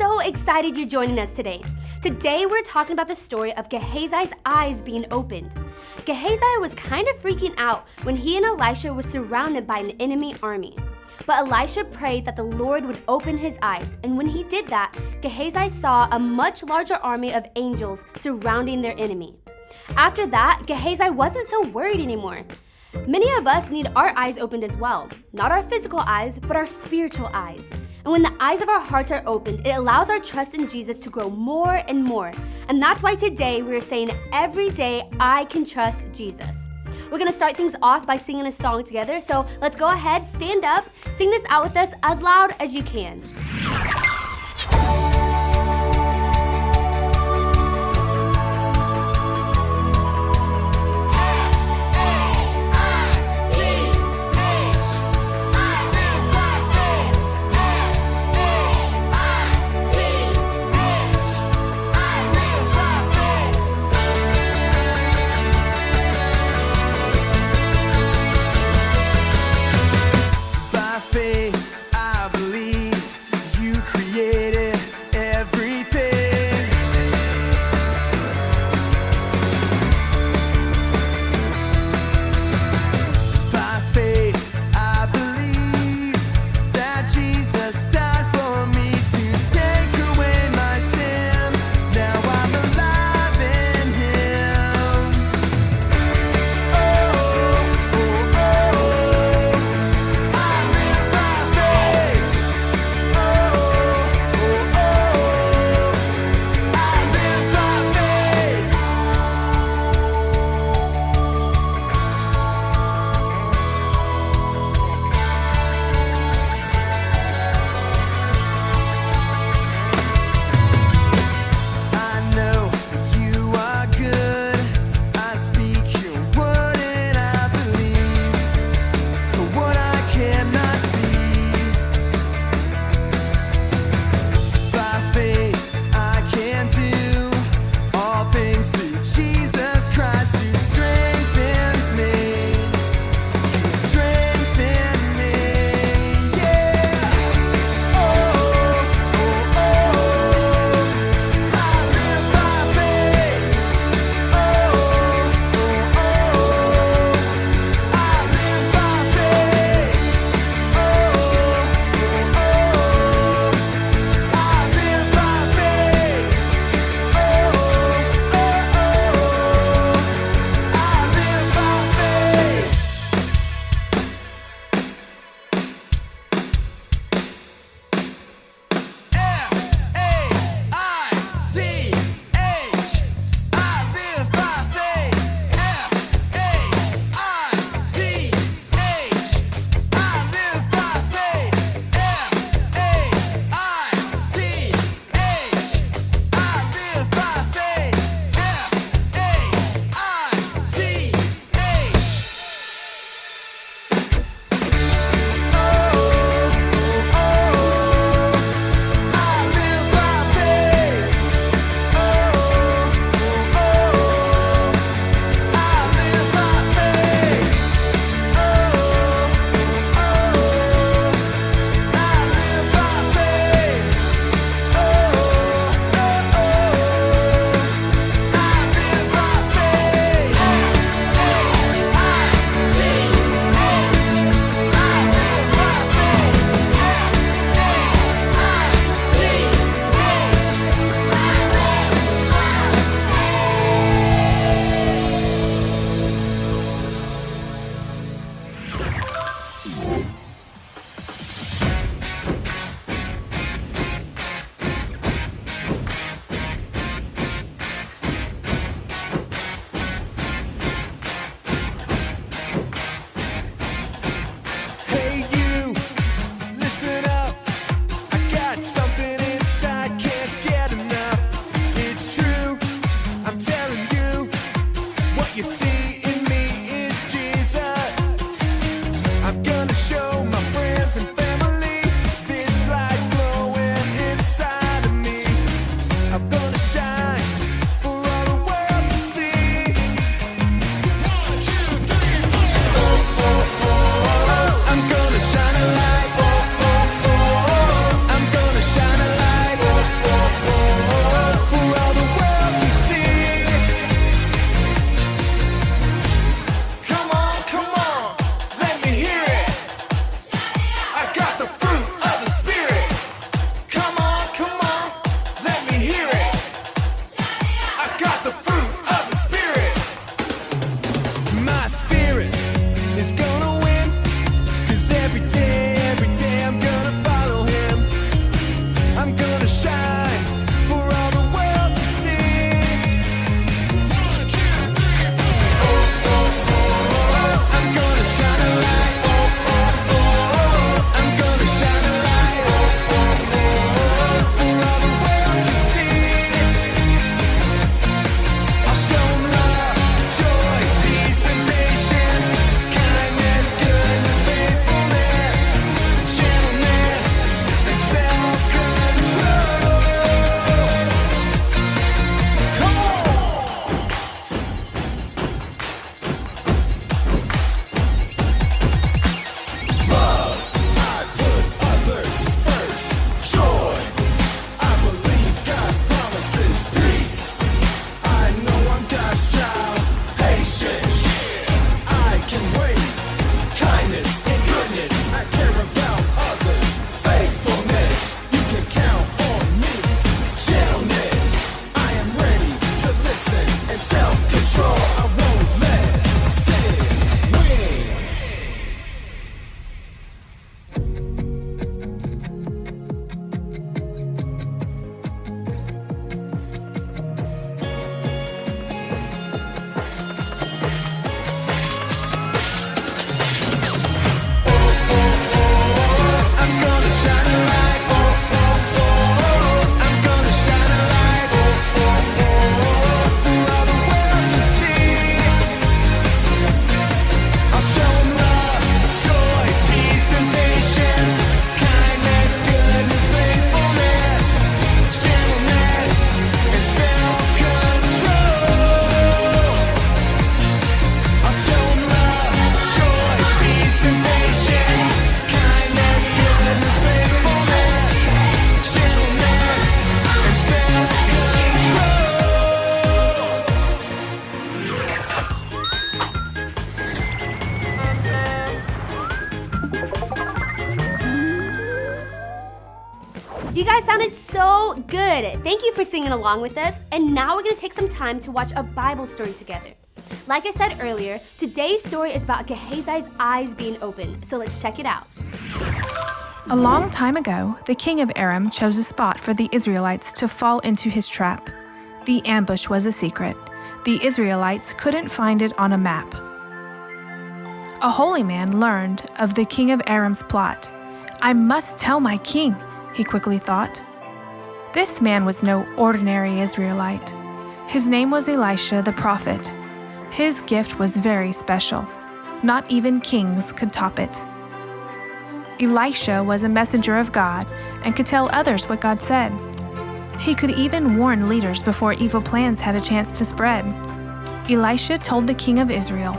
so excited you're joining us today. Today we're talking about the story of Gehazi's eyes being opened. Gehazi was kind of freaking out when he and Elisha were surrounded by an enemy army. But Elisha prayed that the Lord would open his eyes, and when he did that, Gehazi saw a much larger army of angels surrounding their enemy. After that, Gehazi wasn't so worried anymore. Many of us need our eyes opened as well. Not our physical eyes, but our spiritual eyes. And when the eyes of our hearts are opened, it allows our trust in Jesus to grow more and more. And that's why today we're saying every day, I can trust Jesus. We're gonna start things off by singing a song together. So let's go ahead, stand up, sing this out with us as loud as you can. So good. Thank you for singing along with us. And now we're going to take some time to watch a Bible story together. Like I said earlier, today's story is about Gehazi's eyes being opened. So let's check it out. A long time ago, the king of Aram chose a spot for the Israelites to fall into his trap. The ambush was a secret. The Israelites couldn't find it on a map. A holy man learned of the king of Aram's plot. "I must tell my king," he quickly thought. This man was no ordinary Israelite. His name was Elisha the prophet. His gift was very special. Not even kings could top it. Elisha was a messenger of God and could tell others what God said. He could even warn leaders before evil plans had a chance to spread. Elisha told the king of Israel,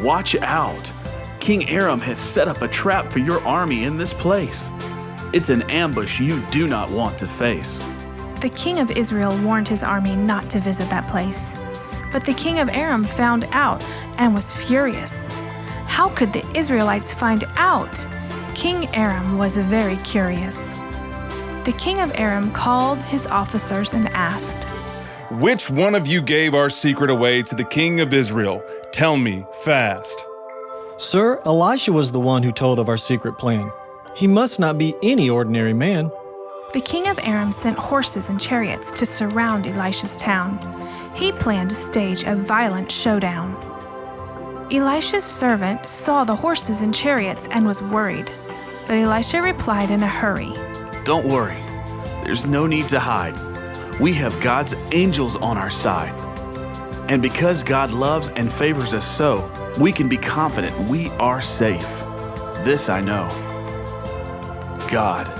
"Watch out! King Aram has set up a trap for your army in this place. It's an ambush you do not want to face." The king of Israel warned his army not to visit that place. But the king of Aram found out and was furious. How could the Israelites find out? King Aram was very curious. The king of Aram called his officers and asked, "Which one of you gave our secret away to the king of Israel? Tell me fast." "Sir, Elisha was the one who told of our secret plan. He must not be any ordinary man." The king of Aram sent horses and chariots to surround Elisha's town. He planned to stage a violent showdown. Elisha's servant saw the horses and chariots and was worried. But Elisha replied in a hurry, "Don't worry. There's no need to hide. We have God's angels on our side. And because God loves and favors us so, we can be confident we are safe. This I know. God,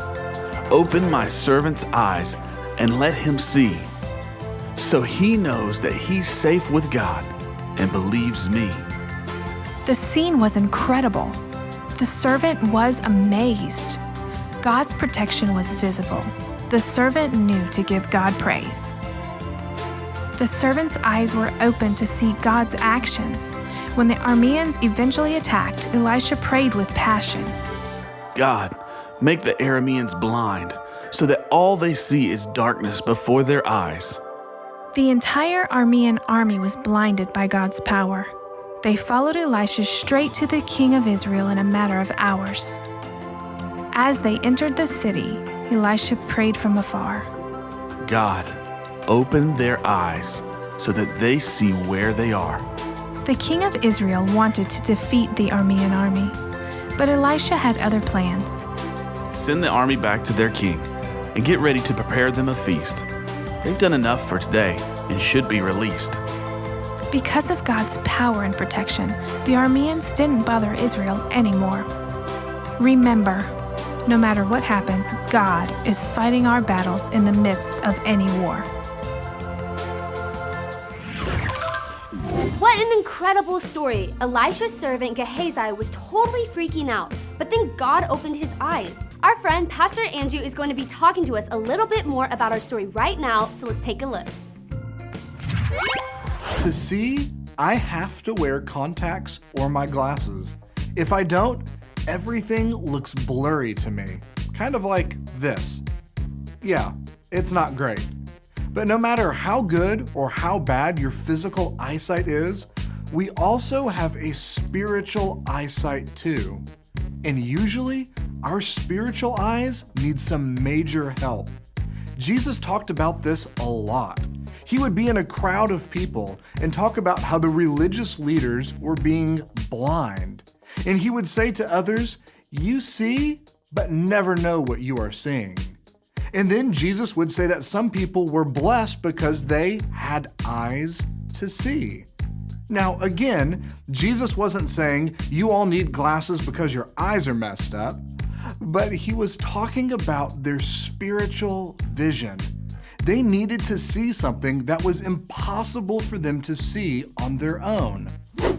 open my servant's eyes and let him see, so he knows that he's safe with God and believes me." The scene was incredible. The servant was amazed. God's protection was visible. The servant knew to give God praise. The servant's eyes were open to see God's actions. When the Arameans eventually attacked, Elisha prayed with passion. "God, make the Arameans blind, so that all they see is darkness before their eyes." The entire Aramean army was blinded by God's power. They followed Elisha straight to the king of Israel in a matter of hours. As they entered the city, Elisha prayed from afar. "God, open their eyes so that they see where they are." The king of Israel wanted to defeat the Aramean army, but Elisha had other plans. "Send the army back to their king and get ready to prepare them a feast. They've done enough for today and should be released." Because of God's power and protection, the Arameans didn't bother Israel anymore. Remember, no matter what happens, God is fighting our battles in the midst of any war. What an incredible story. Elisha's servant Gehazi was totally freaking out, but then God opened his eyes. Our friend Pastor Andrew is going to be talking to us a little bit more about our story right now, so let's take a look. To see, I have to wear contacts or my glasses. If I don't, everything looks blurry to me, kind of like this. Yeah, it's not great. But no matter how good or how bad your physical eyesight is, we also have a spiritual eyesight too. And usually, our spiritual eyes need some major help. Jesus talked about this a lot. He would be in a crowd of people and talk about how the religious leaders were being blind. And he would say to others, "You see, but never know what you are seeing." And then Jesus would say that some people were blessed because they had eyes to see. Now, again, Jesus wasn't saying you all need glasses because your eyes are messed up, but he was talking about their spiritual vision. They needed to see something that was impossible for them to see on their own.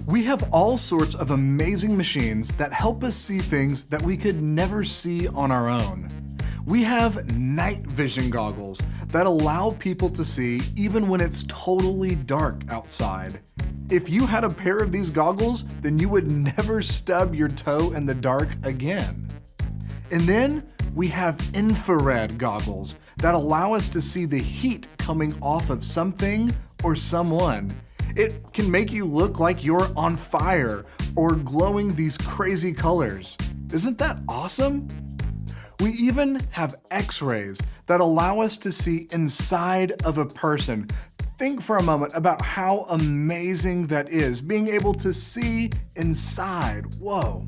We have all sorts of amazing machines that help us see things that we could never see on our own. We have night vision goggles that allow people to see even when it's totally dark outside. If you had a pair of these goggles, then you would never stub your toe in the dark again. And then we have infrared goggles that allow us to see the heat coming off of something or someone. It can make you look like you're on fire or glowing these crazy colors. Isn't that awesome? We even have X-rays that allow us to see inside of a person. Think for a moment about how amazing that is, being able to see inside. Whoa.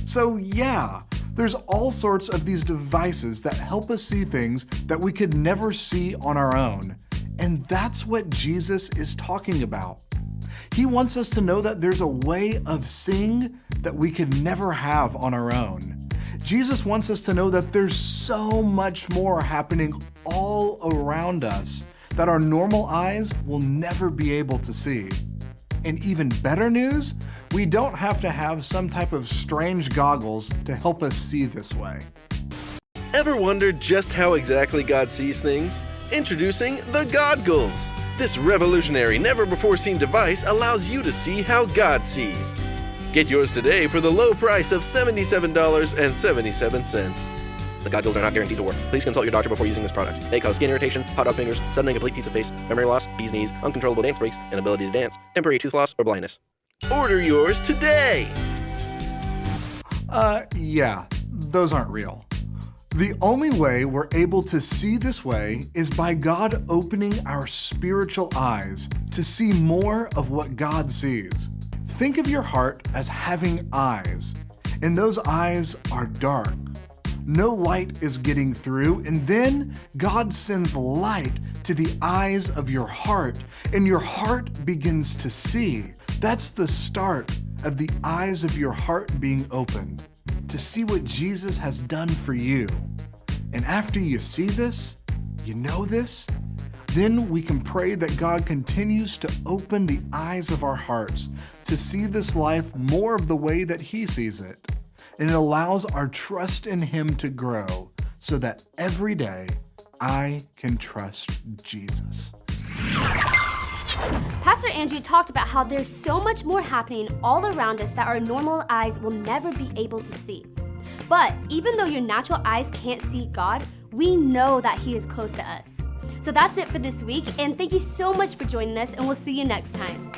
So yeah, there's all sorts of these devices that help us see things that we could never see on our own. And that's what Jesus is talking about. He wants us to know that there's a way of seeing that we could never have on our own. Jesus wants us to know that there's so much more happening all around us that our normal eyes will never be able to see. And even better news, we don't have to have some type of strange goggles to help us see this way. Ever wondered just how exactly God sees things? Introducing the Godgles. This revolutionary, never-before-seen device allows you to see how God sees. Get yours today for the low price of $77.77. The Godgles are not guaranteed to work. Please consult your doctor before using this product. They cause skin irritation, hot dog fingers, sudden and complete pizza face, memory loss, bee's knees, uncontrollable dance breaks, inability to dance, temporary tooth loss, or blindness. Order yours today! Yeah, those aren't real. The only way we're able to see this way is by God opening our spiritual eyes to see more of what God sees. Think of your heart as having eyes, and those eyes are dark. No light is getting through, and then God sends light to the eyes of your heart, and your heart begins to see. That's the start of the eyes of your heart being opened, to see what Jesus has done for you. And after you see this, you know this, then we can pray that God continues to open the eyes of our hearts to see this life more of the way that He sees it. And it allows our trust in Him to grow so that every day I can trust Jesus. Pastor Andrew talked about how there's so much more happening all around us that our normal eyes will never be able to see. But even though your natural eyes can't see God, we know that He is close to us. So that's it for this week, and thank you so much for joining us, and we'll see you next time.